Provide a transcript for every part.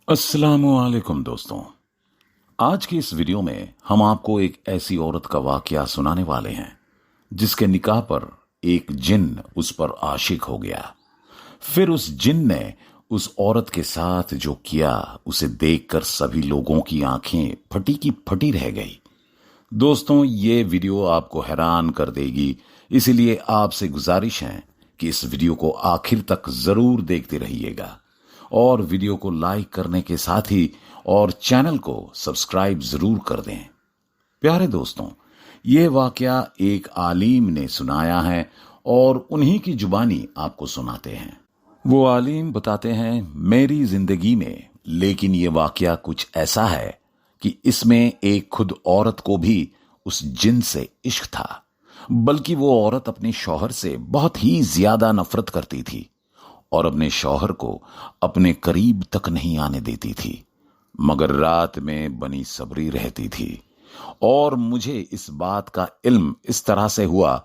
अस्सलामुअलैकुम दोस्तों। आज की इस वीडियो में हम आपको एक ऐसी औरत का वाकया सुनाने वाले हैं जिसके निकाह पर एक जिन उस पर आशिक हो गया। फिर उस जिन ने उस औरत के साथ जो किया उसे देखकर सभी लोगों की आंखें फटी की फटी रह गई। दोस्तों, ये वीडियो आपको हैरान कर देगी, इसीलिए आपसे गुजारिश है कि इस वीडियो को आखिर तक जरूर देखते रहिएगा और वीडियो को लाइक करने के साथ ही और चैनल को सब्सक्राइब जरूर कर दें। प्यारे दोस्तों, ये वाकया एक आलिम ने सुनाया है और उन्हीं की जुबानी आपको सुनाते हैं। वो आलिम बताते हैं, मेरी जिंदगी में लेकिन ये वाकया कुछ ऐसा है कि इसमें एक खुद औरत को भी उस जिन से इश्क था, बल्कि वो औरत अपने शौहर से बहुत ही ज्यादा नफरत करती थी और अपने शौहर को अपने करीब तक नहीं आने देती थी, मगर रात में बनी सबरी रहती थी। और मुझे इस बात का इल्म इस तरह से हुआ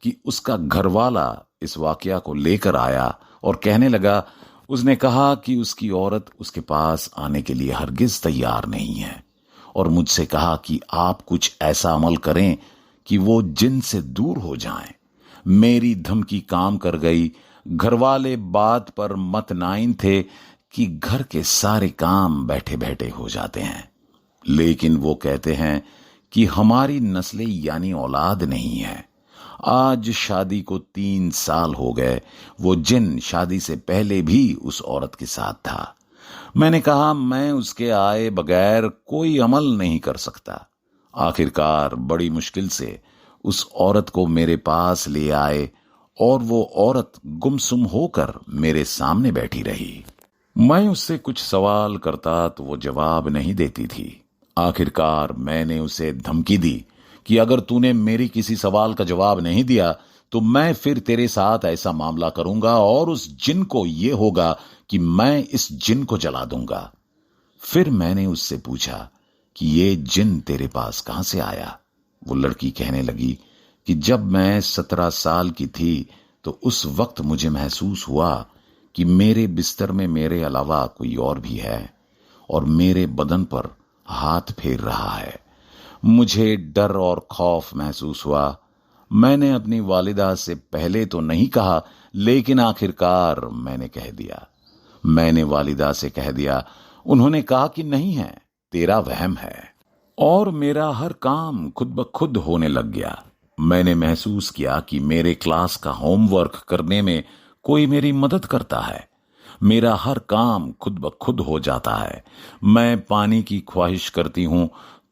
कि उसका घरवाला इस वाकया को लेकर आया और कहने लगा, उसने कहा कि उसकी औरत उसके पास आने के लिए हरगिज तैयार नहीं है और मुझसे कहा कि आप कुछ ऐसा अमल करें कि वो जिन से दूर हो जाएं। मेरी धमकी काम कर गई। घरवाले बात पर मतनाइन थे कि घर के सारे काम बैठे बैठे हो जाते हैं, लेकिन वो कहते हैं कि हमारी नस्लें यानी औलाद नहीं है। आज शादी को 3 साल हो गए। वो जिन शादी से पहले भी उस औरत के साथ था। मैंने कहा मैं उसके आए बगैर कोई अमल नहीं कर सकता। आखिरकार बड़ी मुश्किल से उस औरत को मेरे पास ले आए और वो औरत गुमसुम होकर मेरे सामने बैठी रही। मैं उससे कुछ सवाल करता तो वो जवाब नहीं देती थी। आखिरकार मैंने उसे धमकी दी कि अगर तूने मेरी किसी सवाल का जवाब नहीं दिया तो मैं फिर तेरे साथ ऐसा मामला करूंगा और उस जिन को ये होगा कि मैं इस जिन को जला दूंगा। फिर मैंने उससे पूछा कि ये जिन तेरे पास कहां से आया। वो लड़की कहने लगी कि जब मैं 17 साल की थी तो उस वक्त मुझे महसूस हुआ कि मेरे बिस्तर में मेरे अलावा कोई और भी है और मेरे बदन पर हाथ फेर रहा है। मुझे डर और खौफ महसूस हुआ। मैंने अपनी वालिदा से पहले तो नहीं कहा, लेकिन आखिरकार मैंने कह दिया। मैंने वालिदा से कह दिया। उन्होंने कहा कि नहीं है, तेरा वहम है। और मेरा हर काम खुद ब खुद होने लग गया। मैंने महसूस किया कि मेरे क्लास का होमवर्क करने में कोई मेरी मदद करता है। मेरा हर काम खुद ब खुद हो जाता है। मैं पानी की ख्वाहिश करती हूं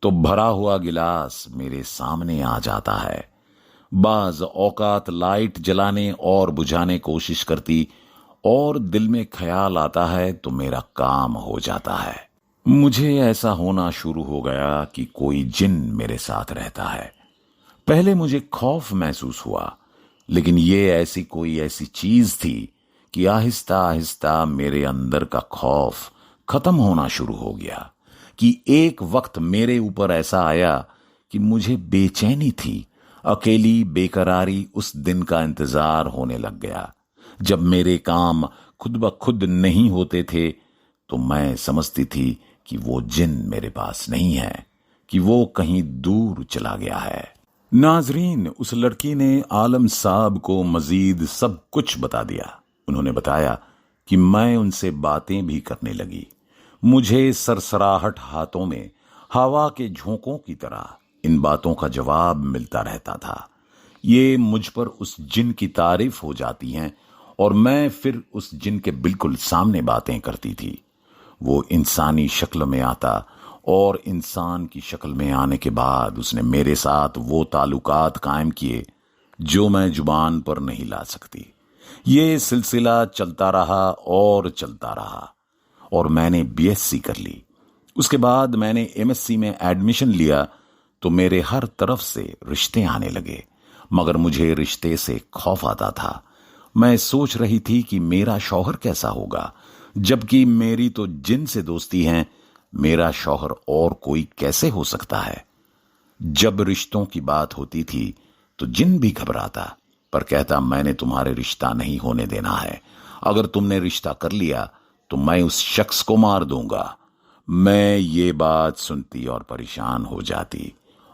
तो भरा हुआ गिलास मेरे सामने आ जाता है। बाज औकात लाइट जलाने और बुझाने कोशिश करती और दिल में ख्याल आता है तो मेरा काम हो जाता है। मुझे ऐसा होना शुरू हो गया कि कोई जिन मेरे साथ रहता है। पहले मुझे खौफ महसूस हुआ, लेकिन ये ऐसी चीज थी कि आहिस्ता आहिस्ता मेरे अंदर का खौफ खत्म होना शुरू हो गया कि एक वक्त मेरे ऊपर ऐसा आया कि मुझे बेचैनी थी, अकेली बेकरारी। उस दिन का इंतजार होने लग गया जब मेरे काम खुद ब खुद नहीं होते थे, तो मैं समझती थी कि वो जिन मेरे पास नहीं है, कि वो कहीं दूर चला गया है। नाजरीन, उस लड़की ने आलम साहब को मजीद सब कुछ बता दिया। उन्होंने बताया कि मैं उनसे बातें भी करने लगी। मुझे सरसराहट हाथों में हवा के झोंकों की तरह इन बातों का जवाब मिलता रहता था। ये मुझ पर उस जिन की तारीफ हो जाती हैं और मैं फिर उस जिन के बिल्कुल सामने बातें करती थी। वो इंसानी शक्ल में आता और इंसान की शक्ल में आने के बाद उसने मेरे साथ वो ताल्लुकात कायम किए जो मैं जुबान पर नहीं ला सकती। ये सिलसिला चलता रहा और चलता रहा और मैंने बीएससी कर ली। उसके बाद मैंने एमएससी में एडमिशन लिया तो मेरे हर तरफ से रिश्ते आने लगे, मगर मुझे रिश्ते से खौफ आता था। मैं सोच रही थी कि मेरा शौहर कैसा होगा, जबकि मेरी तो जिन से दोस्ती है। मेरा शौहर और कोई कैसे हो सकता है। जब रिश्तों की बात होती थी तो जिन भी घबराता, पर कहता मैंने तुम्हारे रिश्ता नहीं होने देना है। अगर तुमने रिश्ता कर लिया तो मैं उस शख्स को मार दूंगा। میں یہ بات سنتی اور پریشان ہو جاتی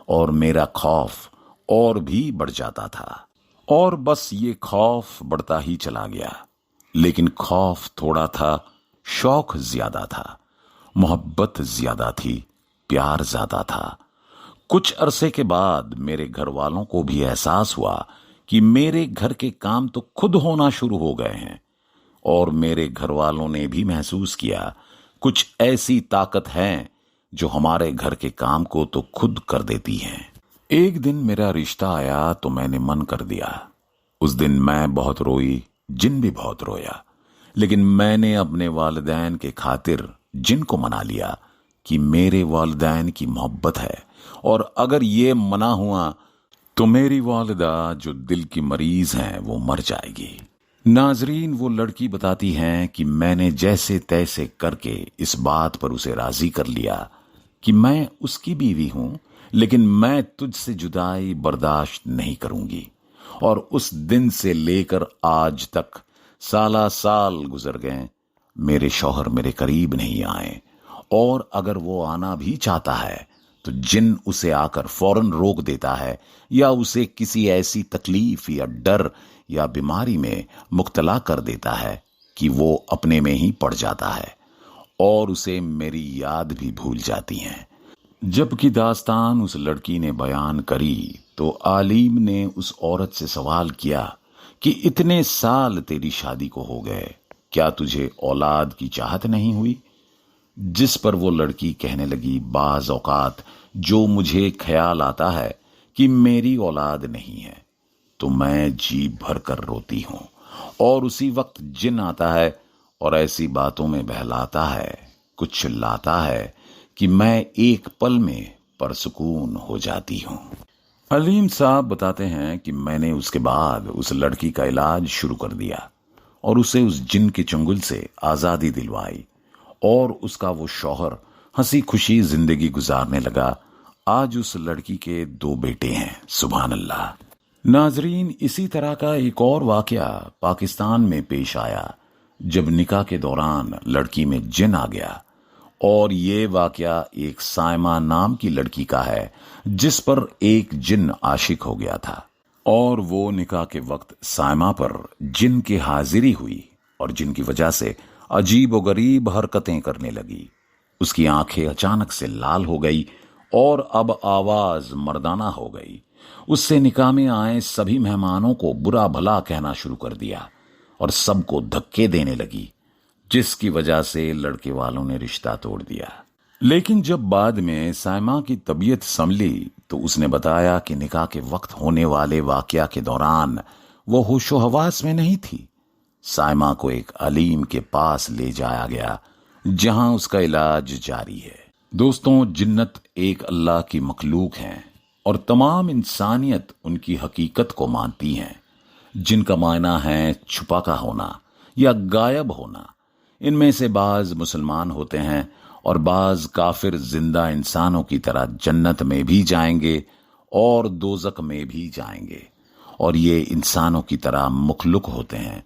اور میرا خوف اور بھی بڑھ جاتا تھا، اور بس یہ خوف بڑھتا ہی چلا گیا۔ لیکن خوف تھوڑا تھا، شوق زیادہ تھا، محبت زیادہ تھی، پیار زیادہ تھا۔ کچھ عرصے کے بعد میرے گھر والوں کو بھی احساس ہوا کہ میرے گھر کے کام تو خود ہونا شروع ہو گئے ہیں، اور میرے گھر والوں نے بھی محسوس کیا کچھ ایسی طاقت ہے جو ہمارے گھر کے کام کو تو خود کر دیتی ہے۔ ایک دن میرا رشتہ آیا تو میں نے من کر دیا۔ اس دن میں بہت روئی، جن بھی بہت رویا، لیکن میں نے اپنے والدین کے خاطر جن کو منا لیا کہ میرے والدین کی محبت ہے، اور اگر یہ منع ہوا تو میری والدہ جو دل کی مریض ہیں وہ مر جائے گی۔ ناظرین، وہ لڑکی بتاتی ہیں کہ میں نے جیسے تیسے کر کے اس بات پر اسے راضی کر لیا کہ میں اس کی بیوی ہوں، لیکن میں تجھ سے جدائی برداشت نہیں کروں گی۔ اور اس دن سے لے کر آج تک سالہ سال گزر گئے، میرے شوہر میرے قریب نہیں آئے، اور اگر وہ آنا بھی چاہتا ہے تو جن اسے آ کر فوراً روک دیتا ہے، یا اسے کسی ایسی تکلیف یا ڈر یا بیماری میں مبتلا کر دیتا ہے کہ وہ اپنے میں ہی پڑ جاتا ہے، اور اسے میری یاد بھی بھول جاتی ہیں۔ جب کہ داستان اس لڑکی نے بیان کری تو عالم نے اس عورت سے سوال کیا کہ اتنے سال تیری شادی کو ہو گئے، کیا تجھے اولاد کی چاہت نہیں ہوئی؟ جس پر وہ لڑکی کہنے لگی، بعض اوقات جو مجھے خیال آتا ہے کہ میری اولاد نہیں ہے تو میں جی بھر کر روتی ہوں، اور اسی وقت جن آتا ہے اور ایسی باتوں میں بہلاتا ہے، کچھ لاتا ہے کہ میں ایک پل میں پرسکون ہو جاتی ہوں۔ علیم صاحب بتاتے ہیں کہ میں نے اس کے بعد اس لڑکی کا علاج شروع کر دیا اور اسے اس جن کے چنگل سے آزادی دلوائی، اور اس کا وہ شوہر ہنسی خوشی زندگی گزارنے لگا۔ آج اس لڑکی کے 2 بیٹے ہیں، سبحان اللہ۔ ناظرین، اسی طرح کا ایک اور واقعہ پاکستان میں پیش آیا جب نکاح کے دوران لڑکی میں جن آ گیا، اور یہ واقعہ ایک سائمہ نام کی لڑکی کا ہے جس پر ایک جن عاشق ہو گیا تھا، اور وہ نکاح کے وقت سائمہ پر جن کی حاضری ہوئی، اور جن کی وجہ سے عجیب و غریب حرکتیں کرنے لگی۔ اس کی آنکھیں اچانک سے لال ہو گئی اور اب آواز مردانہ ہو گئی۔ اس سے نکاح میں آئے سبھی مہمانوں کو برا بھلا کہنا شروع کر دیا اور سب کو دھکے دینے لگی، جس کی وجہ سے لڑکے والوں نے رشتہ توڑ دیا۔ لیکن جب بعد میں سائمہ کی طبیعت سنبھلی تو اس نے بتایا کہ نکاح کے وقت ہونے والے واقعہ کے دوران وہ ہوش و حواس میں نہیں تھی۔ سائمہ کو ایک علیم کے پاس لے جایا گیا جہاں اس کا علاج جاری ہے۔ دوستوں، جنت ایک اللہ کی مخلوق ہیں اور تمام انسانیت ان کی حقیقت کو مانتی ہیں، جن کا معنی ہے چھپا کا ہونا یا غائب ہونا۔ ان میں سے بعض مسلمان ہوتے ہیں اور بعض کافر زندہ انسانوں کی طرح جنت میں بھی جائیں گے اور دوزخ میں بھی جائیں گے، اور یہ انسانوں کی طرح مخلوق ہوتے ہیں،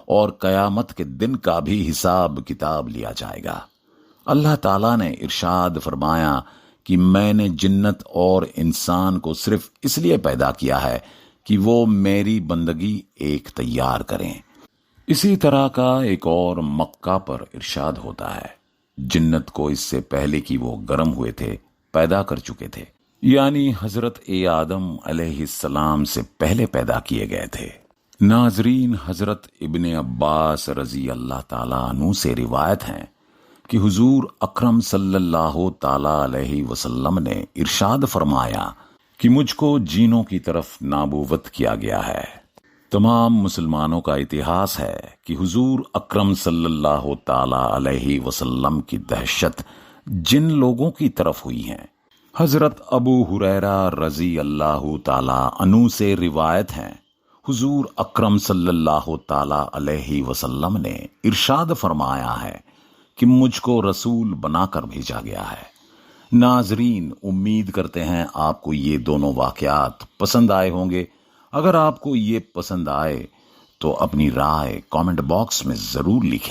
اور قیامت کے دن کا بھی حساب کتاب لیا جائے گا۔ اللہ تعالیٰ نے ارشاد فرمایا کہ میں نے جنت اور انسان کو صرف اس لیے پیدا کیا ہے کہ وہ میری بندگی ایک تیار کریں۔ اسی طرح کا ایک اور مکہ پر ارشاد ہوتا ہے، جنت کو اس سے پہلے کہ وہ گرم ہوئے تھے پیدا کر چکے تھے، یعنی حضرت آدم علیہ السلام سے پہلے پیدا کیے گئے تھے۔ ناظرین، حضرت ابن عباس رضی اللہ تعالیٰ عنہ سے روایت ہیں کہ حضور اکرم صلی اللہ تعالیٰ علیہ وسلم نے ارشاد فرمایا کہ مجھ کو جینوں کی طرف نبوت کیا گیا ہے۔ تمام مسلمانوں کا اتہاس ہے کہ حضور اکرم صلی اللہ تعالیٰ علیہ وسلم کی دہشت جن لوگوں کی طرف ہوئی ہیں۔ حضرت ابو ہریرہ رضی اللہ تعالیٰ عنہ سے روایت ہے، حضور اکرم صلی اللہ تعالیٰ علیہ وسلم نے ارشاد فرمایا ہے کہ مجھ کو رسول بنا کر بھیجا گیا ہے۔ ناظرین، امید کرتے ہیں آپ کو یہ دونوں واقعات پسند آئے ہوں گے۔ اگر آپ کو یہ پسند آئے تو اپنی رائے کامنٹ باکس میں ضرور لکھیں۔